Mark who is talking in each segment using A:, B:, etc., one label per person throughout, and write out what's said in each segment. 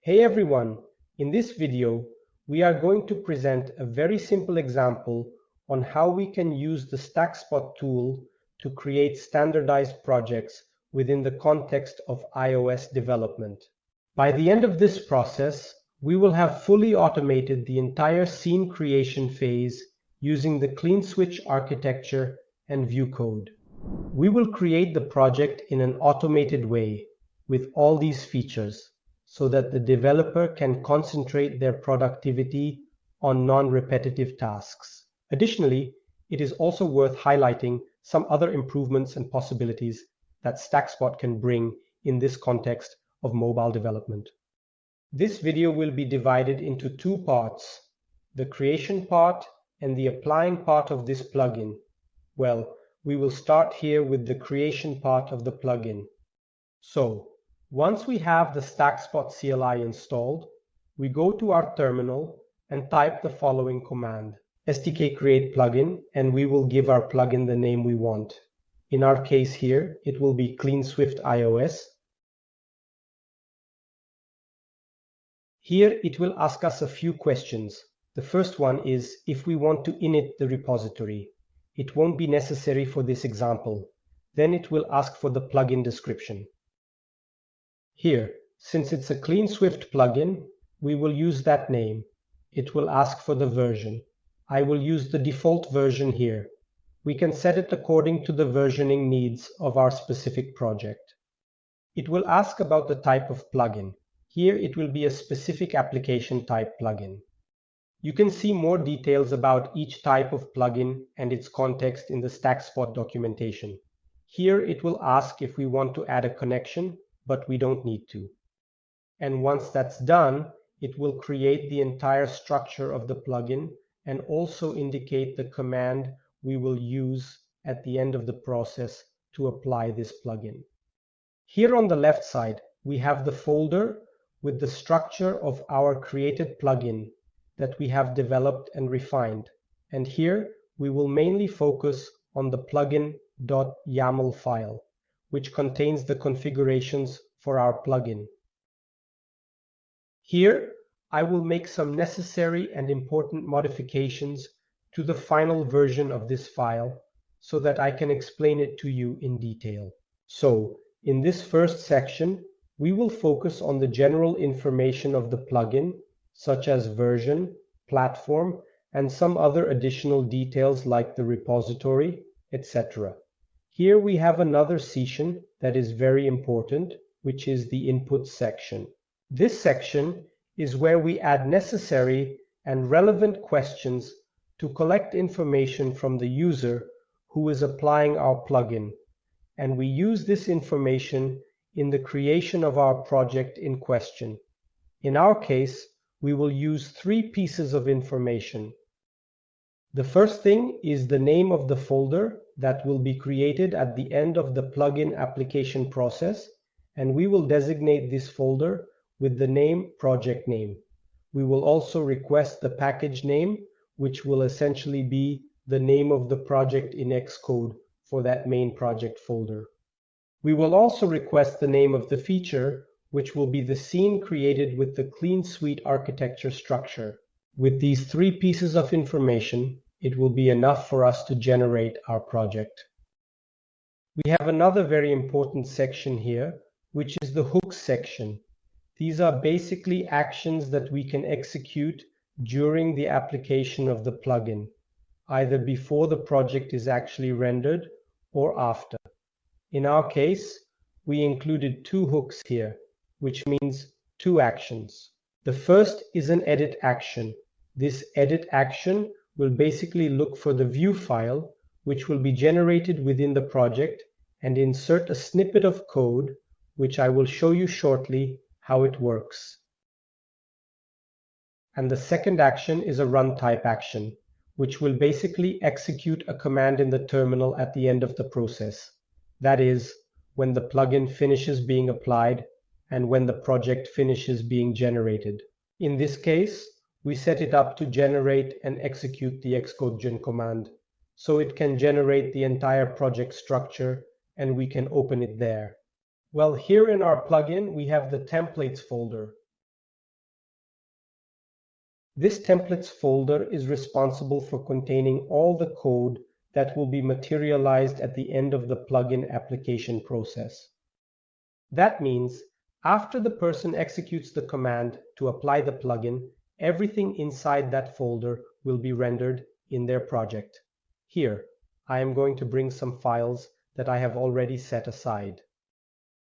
A: Hey everyone, in this video we are going to present a very simple example on how we can use the StackSpot tool to create standardized projects within the context of iOS development. By the end of this process, we will have fully automated the entire scene creation phase using the clean switch architecture and ViewCode. We will create the project in an automated way with all these features, so that the developer can concentrate their productivity on non-repetitive tasks. Additionally, it is also worth highlighting some other improvements and possibilities that StackSpot can bring in this context of mobile development. This video will be divided into two parts, the creation part and the applying part of this plugin. Well, we will start here with the creation part of the plugin. So, once we have the StackSpot CLI installed, we go to our terminal and type the following command, STK create plugin, and we will give our plugin the name we want. In our case here, it will be Clean Swift iOS. Here it will ask us a few questions. The first one is if we want to init the repository. It won't be necessary for this example. Then it will ask for the plugin description. Here, since it's a Clean Swift plugin, we will use that name. It will ask for the version. I will use the default version here. We can set it according to the versioning needs of our specific project. It will ask about the type of plugin. Here it will be a specific application type plugin. You can see more details about each type of plugin and its context in the StackSpot documentation. Here it will ask if we want to add a connection, but we don't need to. And once that's done, it will create the entire structure of the plugin and also indicate the command we will use at the end of the process to apply this plugin. Here on the left side, we have the folder with the structure of our created plugin that we have developed and refined. And here we will mainly focus on the plugin.yaml file, which contains the configurations for our plugin. Here, I will make some necessary and important modifications to the final version of this file so that I can explain it to you in detail. So, in this first section, we will focus on the general information of the plugin, such as version, platform, and some other additional details like the repository, etc. Here we have another section that is very important, which is the input section. This section is where we add necessary and relevant questions to collect information from the user who is applying our plugin, and we use this information in the creation of our project in question. In our case, we will use three pieces of information. The first thing is the name of the folder that will be created at the end of the plugin application process, and we will designate this folder with the name project name. We will also request the package name, which will essentially be the name of the project in Xcode for that main project folder. We will also request the name of the feature, which will be the scene created with the Clean Suite architecture structure. With these three pieces of information, it will be enough for us to generate our project. We have another very important section here, which is the hooks section. These are basically actions that we can execute during the application of the plugin, either before the project is actually rendered or after. In our case, we included two hooks here, which means two actions. The first is an edit action. This edit action will basically look for the view file, which will be generated within the project, and insert a snippet of code, which I will show you shortly how it works. And the second action is a run type action, which will basically execute a command in the terminal at the end of the process. That is, when the plugin finishes being applied and when the project finishes being generated. In this case, we set it up to generate and execute the Xcode gen command, so it can generate the entire project structure and we can open it there. Well, here in our plugin, we have the templates folder. This templates folder is responsible for containing all the code that will be materialized at the end of the plugin application process. That means after the person executes the command to apply the plugin, everything inside that folder will be rendered in their project. Here, I am going to bring some files that I have already set aside.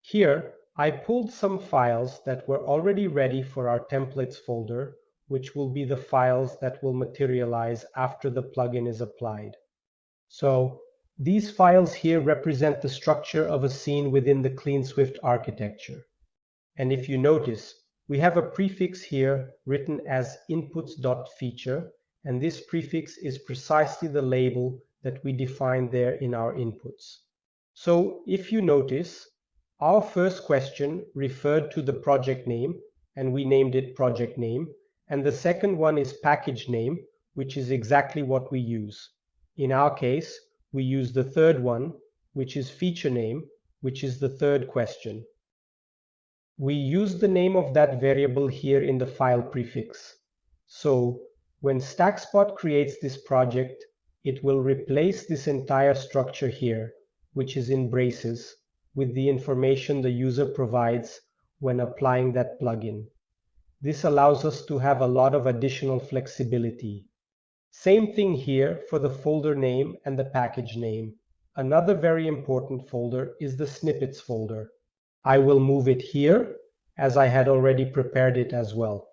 A: Here, I pulled some files that were already ready for our templates folder, which will be the files that will materialize after the plugin is applied. So these files here represent the structure of a scene within the CleanSwift architecture. And if you notice, we have a prefix here written as inputs.feature, and this prefix is precisely the label that we defined there in our inputs. So if you notice, our first question referred to the project name, and we named it project name, and the second one is package name, which is exactly what we use. In our case, we use the third one, which is feature name, which is the third question. We use the name of that variable here in the file prefix. So when StackSpot creates this project, it will replace this entire structure here, which is in braces, with the information the user provides when applying that plugin. This allows us to have a lot of additional flexibility. Same thing here for the folder name and the package name. Another very important folder is the snippets folder. I will move it here as I had already prepared it as well.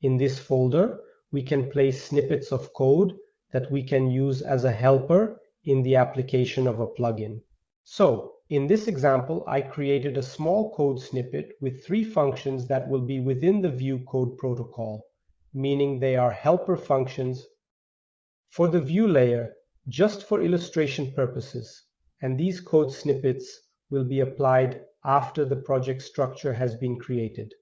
A: In this folder, we can place snippets of code that we can use as a helper in the application of a plugin. So, in this example, I created a small code snippet with 3 functions that will be within the ViewCode protocol, meaning they are helper functions for the view layer, just for illustration purposes, and these code snippets will be applied after the project structure has been created.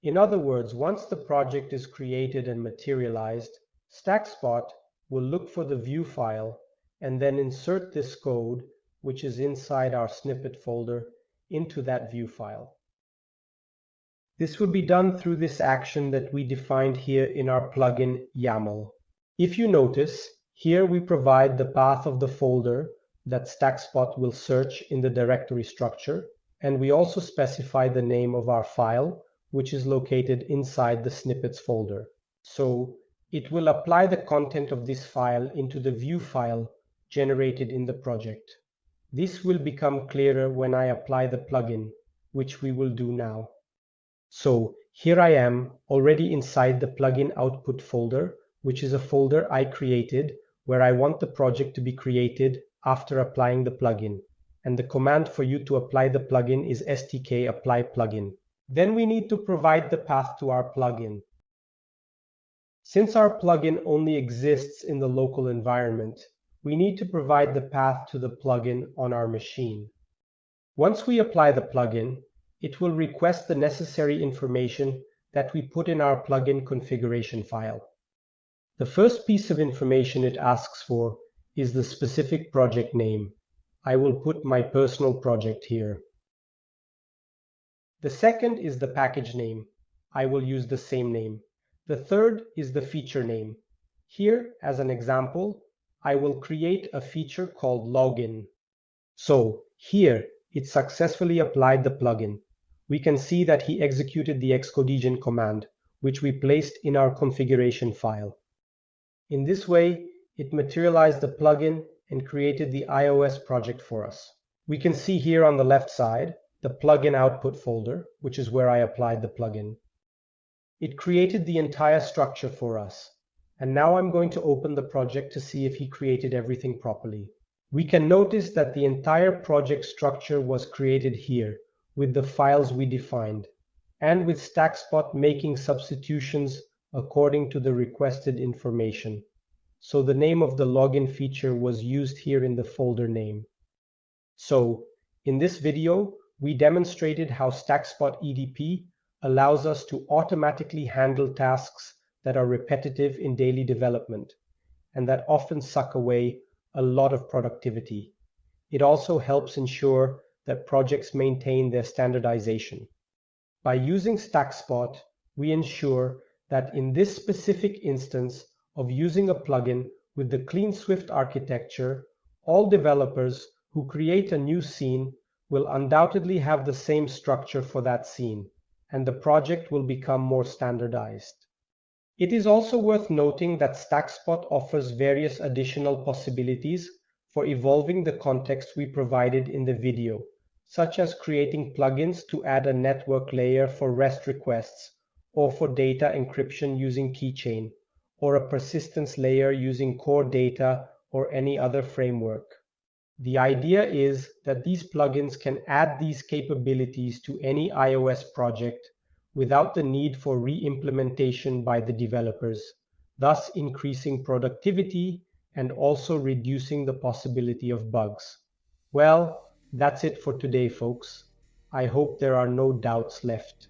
A: In other words, once the project is created and materialized, StackSpot will look for the view file and then insert this code, which is inside our snippet folder, into that view file. This will be done through this action that we defined here in our plugin YAML. If you notice, here we provide the path of the folder that StackSpot will search in the directory structure, and we also specify the name of our file, which is located inside the snippets folder. So it will apply the content of this file into the view file generated in the project. This will become clearer when I apply the plugin, which we will do now. So here I am already inside the plugin output folder, which is a folder I created where I want the project to be created after applying the plugin. And the command for you to apply the plugin is stk apply plugin. Then we need to provide the path to our plugin. Since our plugin only exists in the local environment, we need to provide the path to the plugin on our machine. Once we apply the plugin, it will request the necessary information that we put in our plugin configuration file. The first piece of information it asks for is the specific project name. I will put my personal project here. The second is the package name. I will use the same name. The third is the feature name. Here, as an example, I will create a feature called login. So here, it successfully applied the plugin. We can see that he executed the Xcode command, which we placed in our configuration file. In this way, it materialized the plugin and created the iOS project for us. We can see here on the left side the plugin output folder, which is where I applied the plugin. It created the entire structure for us. And now I'm going to open the project to see if he created everything properly. We can notice that the entire project structure was created here with the files we defined, and with StackSpot making substitutions according to the requested information. So the name of the login feature was used here in the folder name. So in this video, we demonstrated how StackSpot EDP allows us to automatically handle tasks that are repetitive in daily development and that often suck away a lot of productivity. It also helps ensure that projects maintain their standardization. By using StackSpot, we ensure that in this specific instance of using a plugin with the Clean Swift architecture, all developers who create a new scene will undoubtedly have the same structure for that scene, and the project will become more standardized. It is also worth noting that StackSpot offers various additional possibilities for evolving the context we provided in the video, such as creating plugins to add a network layer for REST requests, or for data encryption using keychain, or a persistence layer using core data or any other framework. The idea is that these plugins can add these capabilities to any iOS project without the need for re-implementation by the developers, thus increasing productivity and also reducing the possibility of bugs. Well, that's it for today, folks. I hope there are no doubts left.